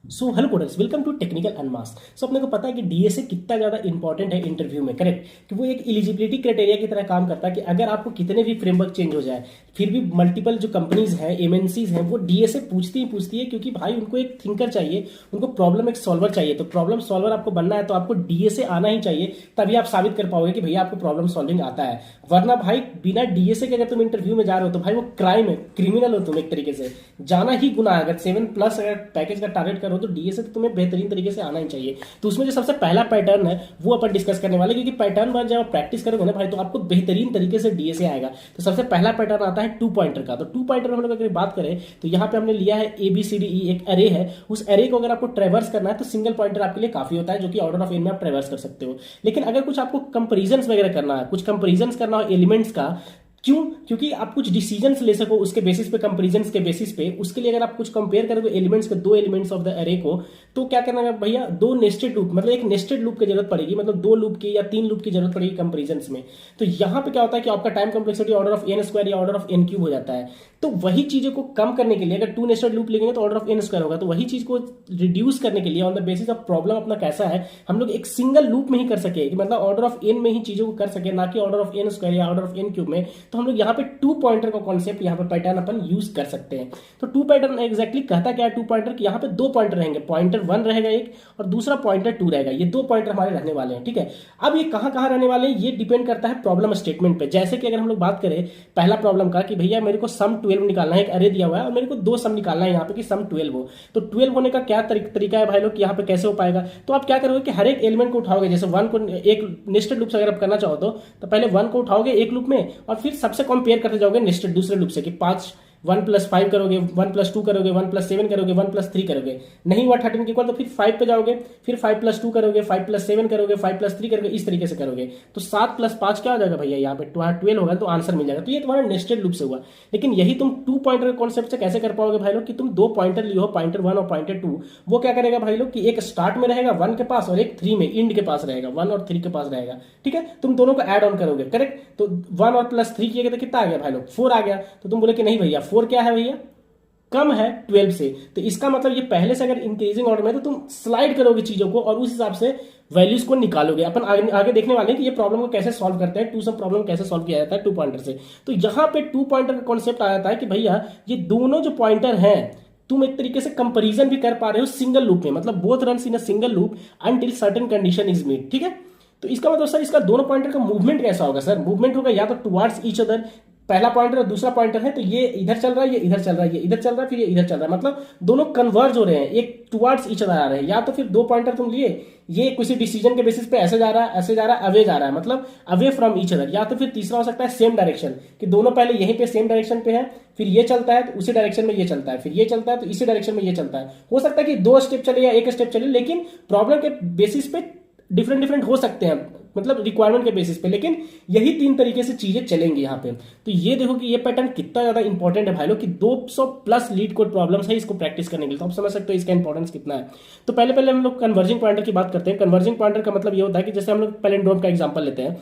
So hello coders, welcome to technical unmask. So अपने को पता है कि डीएसए कितना ज़्यादा इंपॉर्टेंट है इंटरव्यू में, करेक्ट। कि वो एक एलिजिबिलिटी क्राइटेरिया की तरह काम करता है कि अगर आपको कितने भी फ्रेमवर्क चेंज हो जाए, फिर भी मल्टीपल जो कंपनीज हैं, एमएनसीज हैं, वो डीएसए पूछती है क्योंकि भाई उनको एक थिंकर चाहिए, उनको प्रॉब्लम एक सॉल्वर चाहिए। तो प्रॉब्लम सॉल्वर आपको बनना है तो आपको डीएसए आना ही चाहिए, तभी आप साबित कर पाओगे कि भैया आपको प्रॉब्लम सॉल्विंग आता है। वरना भाई बिना डीएसए के अगर तुम इंटरव्यू में जा रहे हो तो भाई वो क्राइम है, क्रिमिनल हो तुम एक तरीके से, जाना ही गुनाह है। अगर 7+ अगर पैकेज का टारगेट करो तो डीएसए तो तुम्हें बेहतरीन तरीके से आना ही चाहिए। तो उसमें जो सबसे पहला पैटर्न है वो अपन डिस्कस करने वाले, क्योंकि पैटर्न बार जब आप प्रैक्टिस करोगे ना भाई तो आपको बेहतरीन तरीके से डीएसए आएगा। तो सबसे पहला पैटर्न आता है 2 पॉइंटर का। तो 2 पॉइंटर में हम लोग अगर बात करें तो यहाँ पे हमने लिया है ABCDE, एक एरे है। उस एरे को अगर आपको ट्रेवर्स करना है तो सिंगल पॉइंटर आपके लिए काफी होता है, जो कि ऑर्डर ऑफ एन में आप ट्रेवर्स कर सकते हो। लेकिन अगर कुछ आपको कंपेरिजन वगैरह करना है, कुछ कंपेरिजन करना हो एलिमेंट्स का, क्यों? क्योंकि आप कुछ डिसीजंस ले सको उसके बेसिस पे, कंपैरिजंस के बेसिस पे। उसके लिए अगर आप कुछ कंपेयर करोगे एलिमेंट्स के, दो एलिमेंट्स ऑफ द एरे को, तो क्या करना है भैया, दो नेस्टेड लूप, मतलब एक नेस्टेड लूप की जरूरत पड़ेगी, मतलब 2 लूप की या 3 लूप की जरूरत पड़ेगी कंपैरिजंस में। तो यहाँ पे क्या होता है कि आपका time complexity order of N square या ऑर्डर ऑफ एन क्यूब हो जाता है। तो वही चीजों को कम करने के लिए, अगर 2 नेस्टेड लूप लेंगे तो ऑर्डर ऑफ एन स्क्वायर होगा, तो वही चीज को रिड्यूस करने के लिए on the basis of problem अपना कैसा है, हम लोग एक सिंगल लूप में ही कर सके, कि मतलब ऑर्डर ऑफ एन में ही चीजों को कर सके, ना कि ऑर्डर ऑफ एन स्क्वायर या ऑर्डर ऑफ एन क्यूब में। तो हम लोग यहाँ पे 2 पॉइंटर का कॉन्सेप्ट, यहाँ पे पैटर्न अपन यूज कर सकते हैं। तो 2 पैटर्न एग्जैक्टली कहता क्या है 2 पॉइंटर की, यहाँ पे 2 पॉइंटर रहेंगे, पॉइंटर 1 रहेगा एक और दूसरा पॉइंटर 2 रहेगा। ये 2 पॉइंटर हमारे रहने वाले हैं, ठीक है। अब ये कहाँ कहाँ रहने वाले हैं ये डिपेंड करता है प्रॉब्लम स्टेटमेंट पे। जैसे कि अगर हम लोग बात करें पहला प्रॉब्लम का कि भैया मेरे को सम 12 निकालना है, एक अरे दिया हुआ है और मेरे को 2 सम निकालना है यहाँ पे कि सम 12 हो। तो 12 होने का क्या तरीका है भाई लोग, यहाँ पे कैसे हो पाएगा? तो आप क्या करोगे कि हर एक एलिमेंट को उठाओगे, जैसे 1 को एक नेस्टेड लूप से अगर आप करना चाहो तो पहले 1 को उठाओगे एक लूप में और फिर सबसे कंपेयर करते जाओगे नेस्टेड दूसरे लूप से, कि 1+5 करोगे, 1+2 करोगे, 1+7 करोगे, 1+3 करोगे, नहीं हुआ 13 के इक्वल तो फिर 5 पे जाओगे, फिर 5+2 करोगे, 5+7 करोगे, 5+3 करोगे, इस तरीके से करोगे। तो 7+5 क्या हो जाएगा भैया, यहाँ पे 12 होगा, तो आंसर मिल जाएगा। तो ये तुम्हारा नेस्टेड लूप से हुआ। लेकिन यही तुम 2 पॉइंटर के कॉन्सेप्ट से कैसे कर पाओगे भाई लोग, कि तुम 2 पॉइंटर लियो, पॉइंटर 1 और पॉइंटर 2। वो क्या करेगा भाई लोग कि एक स्टार्ट में रहेगा 1 के पास और एक 3 में, इंड के पास रहेगा, 1 और 3 के पास रहेगा, ठीक है। तुम दोनों को ऐड ऑन करोगे, करेक्ट। तो 1 और +3 किया तो कितना आ गया भाई लोग, 4 आ गया। तो तुम बोले कि नहीं भैया 4 क्या है भैया, कम है 12 से। तो इसका मतलब ये पहले से अगर इंक्रीजिंग ऑर्डर में, तो तुम स्लाइड करोगे चीजों को और उस हिसाब से वैल्यूज को निकालोगे। अपन आगे देखने वाले हैं कि ये प्रॉब्लम को कैसे सॉल्व करते हैं, 2 सम प्रॉब्लम कैसे सॉल्व किया जाता है 2 पॉइंटर से। तो यहाँ पे 2 पॉइंटर का कॉन्सेप्ट आ जाता है कि भैया ये दोनों जो पॉइंटर हैं, तुम एक तरीके से कंपैरिजन भी कर पा रहे हो सिंगल लूप में, मतलब both runs in a single loop until certain condition is meet, ठीक है। तो इसका मतलब सर इसका दोनों पॉइंटर का मूवमेंट कैसा होगा? सर मूवमेंट होगा या तो टुवर्ड्स ईच अदर, पहला पॉइंटर और दूसरा पॉइंटर है तो ये इधर चल रहा है, ये इधर चल रहा है, ये इधर चल रहा है, फिर ये इधर चल रहा है, मतलब दोनों कन्वर्ज हो रहे हैं, एक टुवर्ड्स ईच अदर आ रहे हैं। या तो फिर 2 पॉइंटर तुम लिए, ये किसी डिसीजन के बेसिस पे ऐसे जा रहा है, ऐसे जा रहा है, अवे जा रहा है, मतलब अवे फ्रॉम ईच अदर। या तो फिर तीसरा हो सकता है सेम डायरेक्शन, कि दोनों पहले यहीं पे सेम डायरेक्शन पे है, फिर ये चलता है तो उसी डायरेक्शन में ये चलता है, फिर ये चलता है तो इसी डायरेक्शन में ये चलता है। हो सकता है कि 2 स्टेप चले या 1 स्टेप चले, लेकिन प्रॉब्लम के बेसिस पे डिफरेंट डिफरेंट हो सकते हैं, मतलब रिक्वायरमेंट के बेसिस पे, लेकिन यही 3 तरीके से चीजें चलेंगी यहाँ पे। तो ये देखो कि ये पैटर्न कितना ज्यादा इंपॉर्टेंट है भाई लोग, कि 200+ लीड कोड प्रॉब्लम्स है इसको प्रैक्टिस करने के लिए। तो आप समझ सकते हो इसका इंपॉर्टेंस कितना है। तो पहले हम लोग कन्वर्जिंग पॉइंटर की बात करते हैं। कन्वर्जिंग पॉइंटर का मतलब ये होता है कि जैसे हम लोग पैलिंड्रोम का एग्जांपल लेते हैं,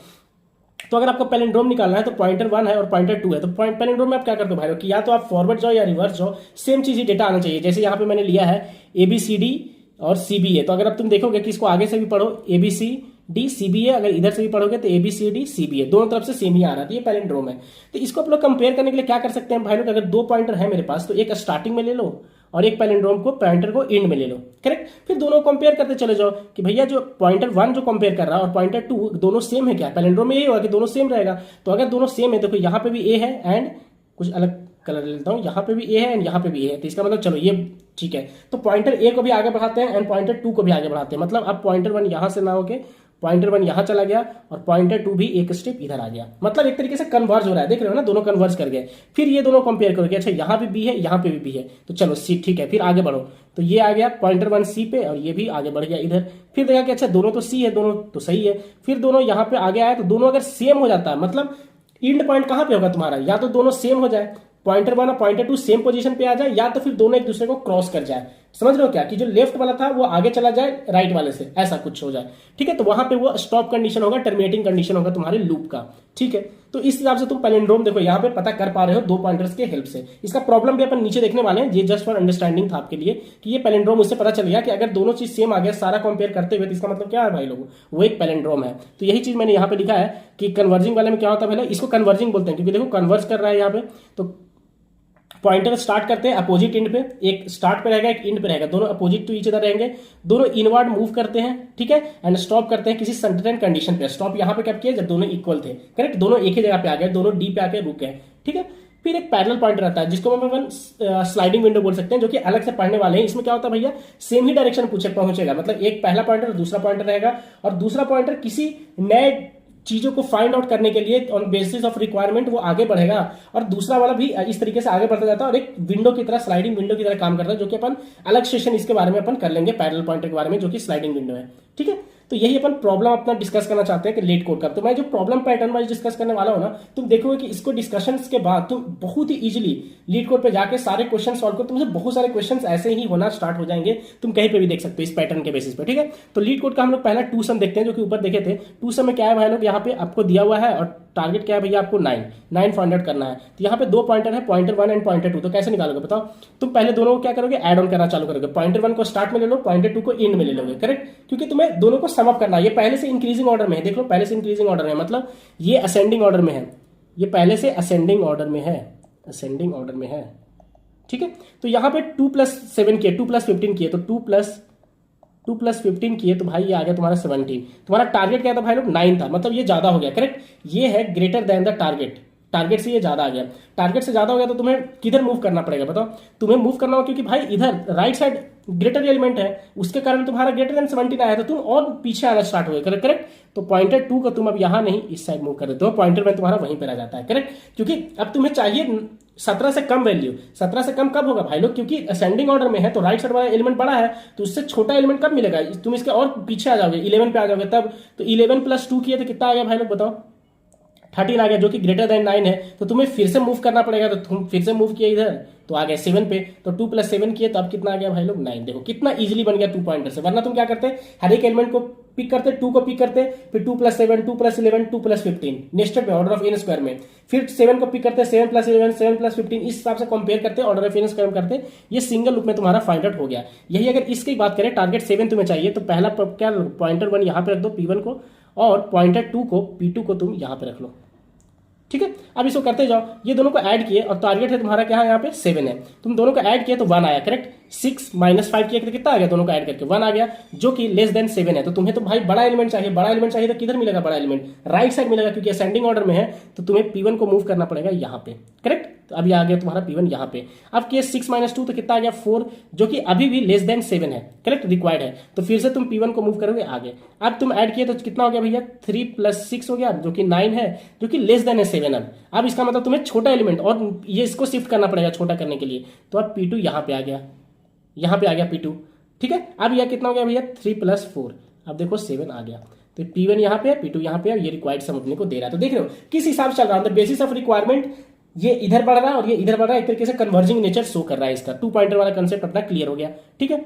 तो अगर आपको पैलिंड्रोम निकालना है तो पॉइंटर 1 है और पॉइंटर 2 है, तो पैलिंड्रोम में आप क्या करते हो भाई लोग, कि या तो आप फॉरवर्ड जाओ या रिवर्स जाओ, सेम चीज ही डेटा आना चाहिए। जैसे यहाँ पे मैंने लिया है ABCD और CBA, तो अगर अब तुम देखोगे कि इसको आगे से भी पढ़ो ABCD CBA, अगर इधर से भी पढ़ोगे तो ABCD CBA, दोनों तरफ से सेम ही आ रहा है, तो ये पैलिंड्रोम है। तो इसको आप लोग कंपेयर करने के लिए क्या कर सकते हैं भाई लोग, अगर 2 पॉइंटर है मेरे पास तो एक स्टार्टिंग में ले लो और एक पैलिंड्रोम को, पॉइंटर को एंड में ले लो, करेक्ट। फिर दोनों कंपेयर करते चले जाओ कि भैया जो पॉइंटर 1 जो कंपेयर कर रहा है और पॉइंटर 2 दोनों सेम है क्या? पैलिंड्रोम में यही होगा कि दोनों सेम रहेगा। तो अगर दोनों सेम है, देखो यहाँ पे भी A है एंड कुछ अलग कलर ले लेता हूँ, यहाँ पे भी A है एंड यहाँ पे भी A है, तो इसका मतलब चलो ये ठीक है। तो पॉइंटर A को भी आगे बढ़ाते हैं एंड पॉइंटर 2 को भी आगे बढ़ाते हैं, मतलब अब पॉइंटर 1 यहाँ से ना होके पॉइंटर 1 यहाँ चला गया और पॉइंटर 2 भी एक स्टेप इधर आ गया, मतलब एक तरीके से कन्वर्ज हो रहा है, देख रहे हो ना, दोनों कन्वर्ज कर गए। फिर ये दोनों कंपेयर करोगे, अच्छा यहाँ पे B है, यहाँ पे भी B है, तो चलो सी ठीक है, फिर आगे बढ़ो। तो ये आ गया पॉइंटर 1 C पे और ये भी आगे बढ़ गया इधर। फिर देखा कि अच्छा दोनों तो C है, दोनों तो सही है। फिर दोनों यहाँ पे आगे आए, तो दोनों अगर सेम हो जाता है, मतलब इंड पॉइंट कहाँ पे होगा तुम्हारा, या तो दोनों सेम हो जाए, पॉइंटर 1 और पॉइंटर 2 सेम पोजीशन पे आ जाए, या तो फिर दोनों एक दूसरे को क्रॉस कर जाए, समझ रहे हो क्या, कि जो लेफ्ट वाला था वो आगे चला जाए राइट वाले से, ऐसा कुछ हो जाए, ठीक है। तो वहां पे वो स्टॉप कंडीशन होगा, टर्मिनेटिंग कंडीशन होगा तुम्हारे लूप का, ठीक है। तो इस हिसाब से तुम पैलिंड्रोम देखो यहाँ पे पता कर पा रहे हो 2 पॉइंटर्स के हेल्प से। इसका प्रॉब्लम भी अपन नीचे देखने वाले हैं, ये जस्ट फॉर अंडरस्टैंडिंग था आपके लिए कि ये पैलिंड्रोम उससे पता चल गया कि अगर दोनों चीज सेम आ गया सारा कंपेयर करते हुए, तो इसका मतलब क्या है भाई लोगों, वो एक पैलिंड्रोम है। तो यही चीज मैंने यहाँ पे लिखा है कि कन्वर्जिंग वाले में क्या होता है, पहले इसको कन्वर्जिंग बोलते हैं क्योंकि देखो कन्वर्ज कर रहा है यहाँ पे। तो पॉइंटर स्टार्ट करते हैं अपोजिट एंड पे, एक स्टार्ट पे रहेगा एक एंड पे रहेगा, दोनों अपोजिट टू ईच अदर रहेंगे, दोनों इनवर्ड मूव करते हैं, ठीक है। एंड स्टॉप करते हैं किसी सर्टेन कंडीशन पे। स्टॉप यहाँ पे कब किया, जब दोनों इक्वल थे, करेक्ट, दोनों एक ही जगह पे आ गए, दोनों डी पे आके रुक गए, ठीक है। फिर एक पैरेलल पॉइंटर आता है जिसको हम स्लाइडिंग विंडो बोल सकते हैं, जो कि अलग से पढ़ने वाले हैं। इसमें क्या होता है भैया, सेम ही डायरेक्शन पहुंचेगा, मतलब एक पहला पॉइंटर दूसरा पॉइंटर रहेगा, और दूसरा पॉइंटर किसी नए चीजों को फाइंड आउट करने के लिए ऑन बेसिस ऑफ रिक्वायरमेंट वो आगे बढ़ेगा, और दूसरा वाला भी इस तरीके से आगे बढ़ता जाता है, और एक विंडो की तरह, स्लाइडिंग विंडो की तरह काम करता है, जो कि अपन अलग सेशन इसके बारे में अपन कर लेंगे, पैरेलल पॉइंटर के बारे में, जो कि स्लाइडिंग विंडो है, ठीक है। तो यही अपन प्रॉब्लम अपना डिस्कस करना चाहते हैं कि लेट कोड का। तो मैं जो प्रॉब्लम पैटर्न वाइज डिस्कस करने वाला हूं ना, तुम देखोगे कि इसको डिस्कशन के बाद तुम बहुत ही इजीली लीड कोड पे जाके सारे क्वेश्चन सॉल्व करो, तुमसे बहुत सारे क्वेश्चन ऐसे ही होना स्टार्ट हो जाएंगे, तुम कहीं पे भी देख सकते हो इस पैटर्न के बेसिस पे, ठीक है। तो लीड कोड का हम लोग पहला 2 सम देखते हैं, जो कि ऊपर देखे थे। 2 सम में क्या है भाई लोग, यहाँ पे आपको दिया हुआ है, और टारगेट क्या है भैया, आपको 9 फाइंड आउट करना है। तो यहाँ पे 2 पॉइंटर है, पॉइंटर 1 एंड पॉइंटर 2। तो कैसे निकालोगे बताओ, तुम पहले दोनों को क्या करोगे, एड ऑन करना चालू करोगे। पॉइंटर 1 को स्टार्ट में ले लो, पॉइंटर 2 को एंड में ले लोगे, करेक्ट, क्योंकि तुम्हें दोनों को सम अप करना है। ये पहले से इंक्रीजिंग ऑर्डर में है, देख लो पहले से इंक्रीजिंग ऑर्डर में, मतलब ये असेंडिंग ऑर्डर में है, ये पहले से असेंडिंग ऑर्डर में है, असेंडिंग ऑर्डर में है, ठीक है। तो यहाँ पे 2 + 7 किए, 2 + 15 किए, तो 2 + 15 किए, तो भाई ये आ गया तुम्हारा 17। तुम्हारा टारगेट क्या था भाई लोग, 9 था, मतलब ये ज्यादा हो गया, करेक्ट। ये है greater than the target, target से ये ज्यादा आ गया, टारगेट से ज्यादा हो गया, तो तुम्हें किधर मूव करना पड़ेगा बताओ, तुम्हें मूव करना होगा, क्योंकि भाई इधर राइट साइड ग्रेटर एलिमेंट है, उसके कारण तुम्हारा ग्रेटर देन 17 आया, तो तुम और पीछे आना स्टार्ट हो गए, करेक्ट। तो पॉइंटर 2 को तुम अब यहां नहीं इस साइड मूव कर देते हो, पॉइंटर 1 तुम्हारा वहीं पर आ जाता है, करेक्ट, क्योंकि अब तुम्हें चाहिए 17 से कम वैल्यू। 17 से कम कब होगा भाई लोग, क्योंकि असेंडिंग ऑर्डर में है, तो राइट साइड वाला एलिमेंट बड़ा है, तो उससे छोटा एलिमेंट कब मिलेगा, तुम इसके और पीछे आ जाओगे, 11 पे आ जाओगे तब। तो 11 + 2 किए तो कितना आ गया भाई लोग बताओ, 13 आ गया, जो कि ग्रेटर देन 9 है। तो तुम्हें फिर से मूव करना पड़ेगा, तो तुम फिर से मूव किए इधर, तो आ गया 7 पे। तो 2 + 7 किए, तो अब कितना आ गया भाई लोग, 9। देखो कितना इजीली बन गया 2 पॉइंटर से। वरना तुम क्या करते, हर एक एलिमेंट को पिक करते, 2 को पिक करते, फिर 2 + 7, 2 + 11, 2 + 15 नेस्टेड में, ऑर्डर ऑफ n स्क्वायर में, फिर 7 को पिक करते, 7 + 11, 7 + 15, इस हिसाब से कंपेयर करते, ऑर्डर ऑफ n स्क्वायर करते। ये सिंगल लूप में तुम्हारा फाइंड आउट हो गया। यही अगर इसकी बात करें, टारगेट 7 तुम्हें चाहिए, तो पहला क्या, पॉइंटर 1 यहाँ पे रख दो P1 को, और पॉइंटर 2 को P2 को तुम यहाँ पे रख लो, ठीक है। अब इसको करते जाओ, ये दोनों को ऐड किए, और टारगेट है तुम्हारा क्या है, यहाँ पे 7 है, तुम दोनों को ऐड किए तो 1 आया, करेक्ट। 6 - 5 किए तो कितना आ गया, दोनों को ऐड करके 1 आ गया, जो कि लेस देन 7 है। तो तुम्हें तो भाई बड़ा एलिमेंट चाहिए, बड़ा एलिमेंट चाहिए तो किधर मिलेगा बड़ा एलिमेंट, राइट साइड मिलेगा, क्योंकि असेंडिंग ऑर्डर में है, तो तुम्हें P1 को मूव करना पड़ेगा यहाँ पे, करेक्ट। तो अब ये आ गया तुम्हारा P1 यहाँ पे। अब केस 6 - 2 तो कितना आ गया 4, जो कि अभी भी लेस देन 7 है, करेक्ट, रिक्वायर्ड है। तो फिर से तुम P1 को मूव करोगे आगे। अब तुम ऐड किए तो कितना हो गया भैया, 3 + 6 हो गया, जो कि 9 है, जो कि लेस देन है 7। अब इसका मतलब तुम्हें छोटा एलिमेंट, और ये इसको शिफ्ट करना पड़ेगा छोटा करने के लिए। तो अब P2 यहाँ पे आ गया, यहाँ पे आ गया P2, ठीक है। अब यह कितना हो गया भैया, 3 + 4, अब देखो 7 आ गया। तो P1 यहाँ पे है, P2 यहाँ पे है, ये रिक्वायर्ड सम अपने को दे रहा है। तो देख रहे हो किस हिसाब से चल रहा है, द बेसिस ऑफ रिक्वायरमेंट, ये इधर बढ़ रहा है और ये इधर बढ़ रहा है, एक तरीके से कन्वर्जिंग नेचर शो कर रहा है इसका। 2 पॉइंटर वाला कंसेप्ट अपना क्लियर हो गया, ठीक है।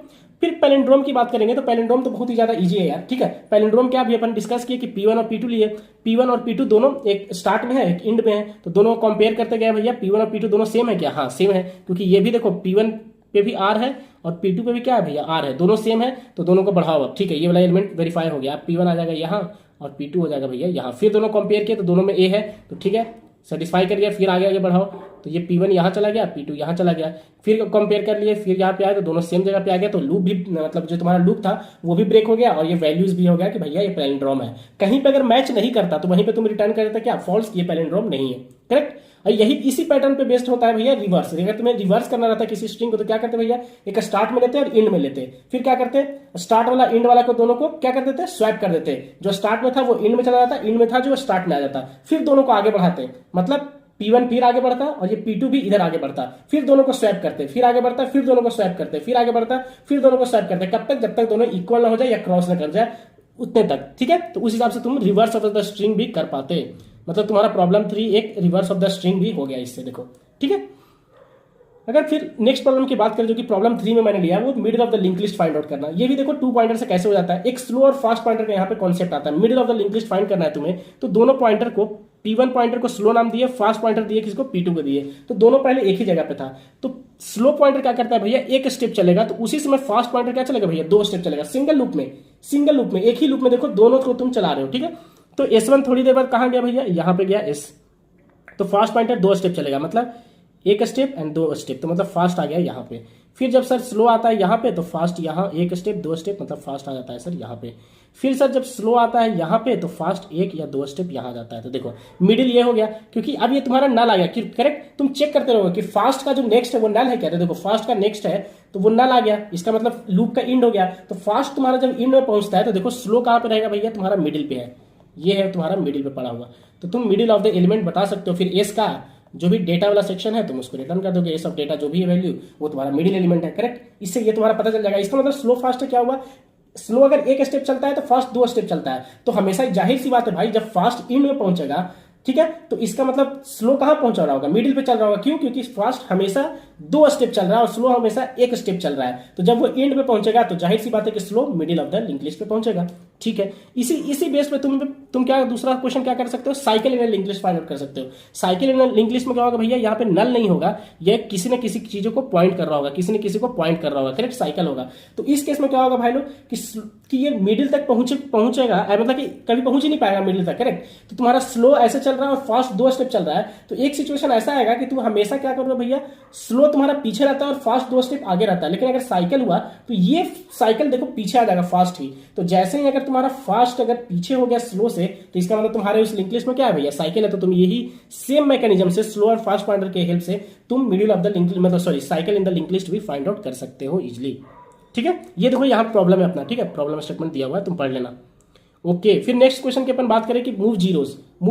फिर पैलिंड्रोम की बात करेंगे, तो पैलिंड्रोम तो बहुत ही ज्यादा इजी है यार, ठीक है। पैलिंड्रोम क्या, अभी अपन डिस्कस किए कि P1 और P2 लिए, P1 और P2 दोनों एक स्टार्ट में है, एक एंड में है, तो दोनों को कंपेयर करते गए भैया, P1 और P2 दोनों सेम है क्या, हाँ सेम है, क्योंकि ये भी देखो P1 पे भी R है और P2 पे भी क्या है भैया, R है, दोनों सेम है, तो दोनों को बढ़ाओ अब, ठीक है। ये वाला एलिमेंट वेरीफाई हो गया, P1 आ जाएगा यहाँ और P2 हो जाएगा भैया यहाँ। फिर दोनों कंपेयर किए तो दोनों में A है, तो ठीक है, सेटिस्फाई कर लिया, फिर आगे बढ़ाओ, तो ये P1 यहाँ चला गया, P2 यहाँ चला गया, फिर कंपेयर कर लिए, फिर यहाँ पे आए तो दोनों सेम जगह पे आ गया, तो लूप भी, मतलब जो तुम्हारा लूप था वो भी ब्रेक हो गया, और ये वैल्यूज भी हो गया कि भैया ये पैलिंड्रोम है। कहीं पे अगर मैच नहीं करता तो वहीं पे तुम रिटर्न कर देता क्या, फॉल्स, ये पैलिंड्रोम नहीं है, करेक्ट। और यही इसी पैटर्न पे बेस्ड होता है भैया रिवर्स। अगर तुम्हें रिवर्स करना रहता है किसी स्ट्रिंग को, तो क्या करते भैया, एक स्टार्ट में लेते और एंड में लेते, फिर क्या करते, स्टार्ट वाला एंड वाला को दोनों को क्या कर देते, स्वैप कर देते, जो स्टार्ट में था वो एंड में चला जाता, एंड में था जो स्टार्ट में आ जाता, फिर दोनों को आगे बढ़ाते, मतलब P1 फिर आगे बढ़ता और ये P2 भी इधर आगे बढ़ता, फिर दोनों को स्वैप करते, फिर आगे बढ़ता, फिर दोनों को स्वैप करते, फिर आगे बढ़ता, फिर दोनों को स्वैप करते, कब तक, जब तक दोनों इक्वल ना हो जाए या क्रॉस ना कर जाए, उतने तक, ठीक है। तो उस हिसाब से तुम रिवर्स ऑफ द स्ट्रिंग भी कर पाते, मतलब तुम्हारा प्रॉब्लम 3 एक रिवर्स ऑफ द स्ट्रिंग भी हो गया इससे, देखो, ठीक है। अगर फिर नेक्स्ट प्रॉब्लम की बात करें जो कि प्रॉब्लम 3 में मैंने लिया वो middle of the link list find out करना। ये भी देखो 2 पॉइंटर से कैसे हो जाता है, एक स्लो और फास्ट पॉइंटर का यहाँ पे कॉन्सेप्ट आता है। Middle of the link list find करना है तुम्हें, तो दोनों पॉइंटर को P1 पॉइंटर को स्लो नाम दिए, फास्ट पॉइंटर दिए किसको P2 को दिए, तो दोनों पहले एक ही जगह पे था। तो स्लो पॉइंटर क्या करता है भैया, एक स्टेप चलेगा, तो उसी समय फास्ट पॉइंटर क्या चलेगा भैया, 2 स्टेप चलेगा, सिंगल लूप में एक ही लूप में देखो दोनों को तुम चला रहे हो, ठीक है। तो S1 थोड़ी देर बाद कहां गया भैया, यहां पे गया S, तो फास्ट पॉइंटर 2 स्टेप चलेगा, मतलब एक स्टेप एंड 2 स्टेप, तो मतलब फास्ट आ गया यहाँ पे। फिर जब सर स्लो आता है यहाँ पे तो फास्ट यहाँ 1 स्टेप 2 स्टेप, मतलब फास्ट आ जाता है सर यहाँ पे। फिर सर जब स्लो आता है यहाँ पे तो फास्ट 1 या 2 स्टेप यहाँ जाता है। तो देखो मिडिल ये हो गया, क्योंकि अब ये तुम्हारा नल आ गया, करेक्ट। तुम चेक करते रहोगे कि फास्ट का जो नेक्स्ट है वो नल है क्या, तो देखो फास्ट का नेक्स्ट है तो वो नल आ गया, इसका मतलब लूप का इंड हो गया। तो फास्ट तुम्हारा जब इंड में पहुंचता है तो देखो स्लो कहाँ पे रहेगा भैया, तुम्हारा मिडिल पे है, ये है तुम्हारा मिडिल पे पड़ा हुआ। तो तुम मिडिल ऑफ द एलिमेंट बता सकते हो। फिर एस का जो भी डेटा वाला सेक्शन है तुम उसको रिटर्न कर दोगे, एस ऑफ डेटा जो भी है वैल्यू वो तुम्हारा मिडिल एलिमेंट है, करेक्ट। इससे ये तुम्हारा पता चल जाएगा। इसका मतलब स्लो फास्ट क्या हुआ, स्लो अगर 1 स्टेप चलता है तो फास्ट 2 स्टेप चलता है। तो हमेशा जाहिर सी बात है भाई, जब फास्ट इंड में पहुंचेगा, ठीक है, तो इसका मतलब स्लो कहां पहुंच रहा होगा, मिडिल पे चल रहा होगा। क्यों, क्योंकि फास्ट हमेशा 2 स्टेप चल रहा है और स्लो हमेशा 1 स्टेप चल रहा है। तो जब वो एंड पे पहुंचेगा तो जाहिर सी बात है कि slow middle of the link list पे पहुंचेगा, ठीक है। इसी बेस पे तुम क्या दूसरा क्वेश्चन क्या कर सकते हो, cycle in link list find out कर सकते हो। साइकिल इन लिंक लिस्ट में क्या होगा भैया, यहाँ पे नल नहीं होगा, ये किसी न किसी चीजों को पॉइंट कर रहा होगा, किसी न किसी को पॉइंट कर रहा होगा, करेक्ट, साइकिल होगा। तो इस केस में क्या होगा भाई लोग कि ये मिडिल तक पहुंचेगा, मतलब कि कभी पहुंच ही नहीं पाएगा मिडिल तक, करेक्ट। तो तुम्हारा स्लो ऐसे चल रहा है और फास्ट 2 स्टेप चल रहा है। तो एक सिचुएशन ऐसा आएगा कि तुम हमेशा क्या करोगे भैया, स्लो तुम्हारा पीछे रहता है और फास्ट 2 स्टेप आगे रहता है। लेकिन अगर साइकिल हुआ तो ये साइकिल देखो पीछे आ जाएगा फास्ट ही। तो जैसे ही अगर तुम्हारा फास्ट अगर पीछे हो गया स्लो से, तो इसका मतलब तुम्हारे उस लिंक लिस्ट में क्या है भैया, साइकिल है। तो तुम यही सेम मैकेनिज्म से स्लो और फास्ट पॉइंटर के हेल्प से तुम मिडिल ऑफ द लिंक मतलब sorry cycle in the link list भी फाइंड आउट कर सकते हो इजिली, ठीक है। ये देखो यहाँ प्रॉब्लम है अपना, ठीक है, प्रॉब्लम स्टेटमेंट दिया हुआ है, तुम पढ़ लेना। ओके, फिर नेक्स्ट क्वेश्चन की अपन बात करें कि मूव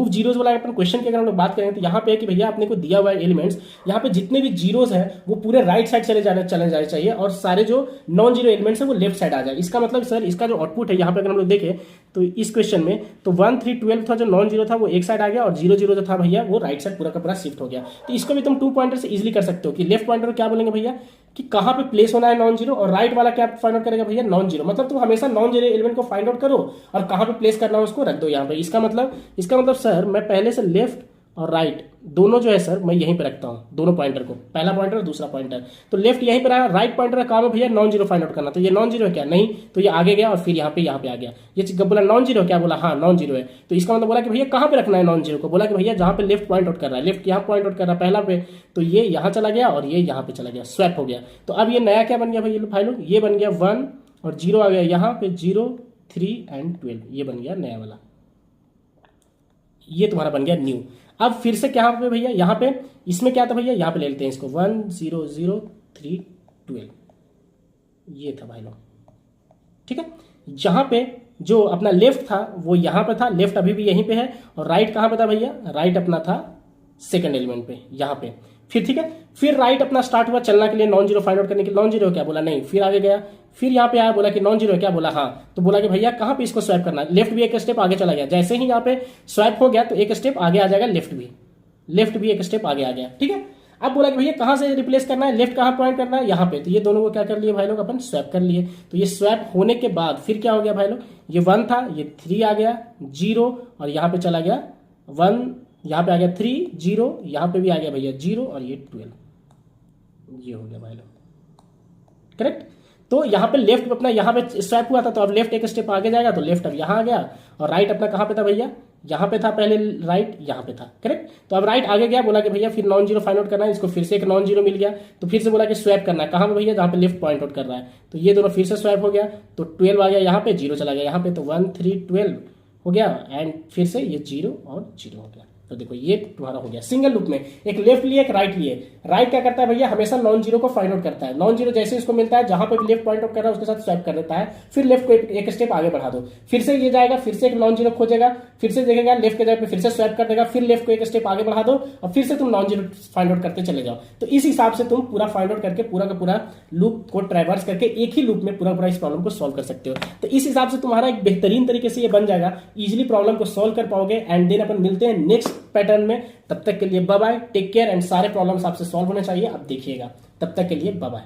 जीरोज वाला अपन क्वेश्चन की अगर हम लोग बात करें तो यहाँ पे है कि भैया अपने को दिया हुआ है एलिमेंट्स, यहाँ पे जितने भी जीरोज हैं वो पूरे राइट साइड चले जाने चाहिए और सारे जो नॉन जीरो एलिमेंट्स हैं वो लेफ्ट साइड आ जाए। इसका मतलब सर इसका जो आउटपुट है यहाँ पे अगर हम लोग देखें तो इस क्वेश्चन में तो 1 3 12 था, जो नॉन जीरो था वो एक साइड आ गया और 0 0 जो था भैया वो राइट साइड पूरा का पूरा शिफ्ट हो गया। तो इसको भी तुम 2 पॉइंटर से इजिली कर सकते हो कि लेफ्ट पॉइंटर क्या बोलेंगे भैया कि कहाँ पे प्लेस होना है नॉन जीरो, और राइट वाला क्या फाइंड आउट करेगा भैया नॉन जीरो। मतलब तुम हमेशा नॉन जीरो एलिमेंट को फाइंड आउट करो और कहाँ पे प्लेस करना है उसको रख दो यहाँ पे। इसका मतलब सर मैं पहले से लेफ्ट और राइट दोनों जो है सर मैं यहीं पे रखता हूँ, दोनों पॉइंटर को, पहला पॉइंटर और दूसरा पॉइंटर। तो लेफ्ट यहीं पे रहा, राइट पॉइंटर का काम है भैया नॉन जीरो फाइंड आउट करना। तो ये नॉन जीरो है क्या, नहीं, तो ये आगे गया और फिर यहाँ पे आ गया। ये बोला नॉन जीरो क्या, बोला हाँ नॉन जीरो है। तो इसका मतलब बोला कि भैया कहाँ पे रखना है नॉन जीरो को, बोला कि भैया जहाँ पे लेफ्ट पॉइंट आउट कर रहा है, लेफ्ट यहाँ पॉइंट आउट कर रहा है पहला पे, तो ये यहाँ चला गया और ये यहाँ पे चला गया, स्वैप हो गया। तो अब ये नया क्या बन गया भाई लोग, ये बन गया 1 और 0 आ गया यहाँ पे, 0 3 एंड 12, ये बन गया नया वाला, ये तुम्हारा बन गया न्यू। अब फिर से क्या पे भैया, यहाँ पे इसमें क्या था भैया, यहाँ पे ले लेते हैं इसको 1 0 0 3 12, ये था भाई लोग, ठीक है। यहाँ पे जो अपना लेफ्ट था वो यहाँ पे था, लेफ्ट अभी भी यहीं पे है, और राइट कहाँ पे था भैया, राइट अपना था सेकंड एलिमेंट पे यहाँ पे। फिर ठीक है, फिर राइट अपना स्टार्ट हुआ चलना के लिए नॉन जीरो फाइंड आउट करने के लिए। नॉन जीरो क्या बोला, नहीं, फिर आगे गया, फिर यहाँ पे आया, बोला कि नॉन जीरो क्या, बोला हाँ। तो बोला कि भैया कहाँ पे इसको स्वैप करना है, लेफ्ट भी एक स्टेप आगे चला गया। जैसे ही यहाँ पे स्वैप हो गया तो एक स्टेप आगे आ जाएगा, लेफ्ट भी एक स्टेप आगे आ गया, ठीक है। अब बोला कि भैया कहाँ से रिप्लेस करना है, लेफ्ट कहाँ पॉइंट करना है, यहाँ पे। तो ये दोनों को क्या कर लिए भाई लोग, अपन स्वैप कर लिए। तो ये स्वैप होने के बाद फिर क्या हो गया भाई लोग, ये 1 था, ये 3 आ गया, 0 और यहाँ पे चला गया 1, यहाँ पे आ गया 3 0, यहाँ पे भी आ गया भैया 0 और ये 12, ये हो गया भाई लोग, करेक्ट। तो यहाँ पे लेफ्ट अपना यहाँ पे स्वैप हुआ था, तो अब लेफ्ट एक स्टेप आगे जाएगा, तो लेफ्ट अब यहाँ आ गया, और राइट अपना कहाँ पे था भैया, यहाँ पे था पहले, राइट यहाँ पे था, करेक्ट। तो अब राइट आगे गया, बोला कि भैया फिर नॉन जीरो फाइंड आउट करना है, इसको फिर से एक नॉन जीरो मिल गया, तो फिर से बोला कि स्वैप करना है, कहाँ पे भैया, जहाँ पे लेफ्ट पॉइंट आउट कर रहा है। तो ये दोनों फिर से स्वैप हो गया, तो 12 आ गया यहाँ पे, 0 चला गया यहाँ पे, तो 1 3 12 हो गया, एंड फिर से ये 0 और 0 हो गया। तो देखो ये तुम्हारा हो गया सिंगल लूप में, एक लेफ्ट लिए एक राइट लिए। राइट क्या करता है भैया, हमेशा नॉन जीरो को फाइंड आउट करता है। नॉन जीरो जैसे इसको मिलता है, जहां पे भी लेफ्ट पॉइंट आउट कर रहा है उसके साथ स्वैप कर देता है, फिर लेफ्ट को एक स्टेप आगे बढ़ा दो, फिर से ये जाएगा, फिर से एक नॉन जीरो खोजेगा, फिर से देखेगा लेफ्ट के जगह पे, फिर से स्वैप कर देगा, फिर लेफ्ट को एक स्टेप आगे बढ़ा दो और फिर से तुम नॉन जीरो फाइंड आउट करते चले जाओ। तो इस हिसाब से तुम पूरा फाइंड आउट करके पूरा का पूरा लूप को ट्रैवर्स करके एक ही लूप में पूरा इस प्रॉब्लम को सॉल्व कर सकते हो। तो इस हिसाब से तुम्हारा एक बेहतरीन तरीके से ये बन जाएगा, इजिली प्रॉब्लम को सॉल्व कर पाओगे। एंड देन अपन मिलते हैं नेक्स्ट पैटर्न में। तब तक के लिए bye bye, take care and सारे प्रॉब्लम्स आपसे सॉल्व होने चाहिए, आप देखिएगा। तब तक के लिए बाय बाय।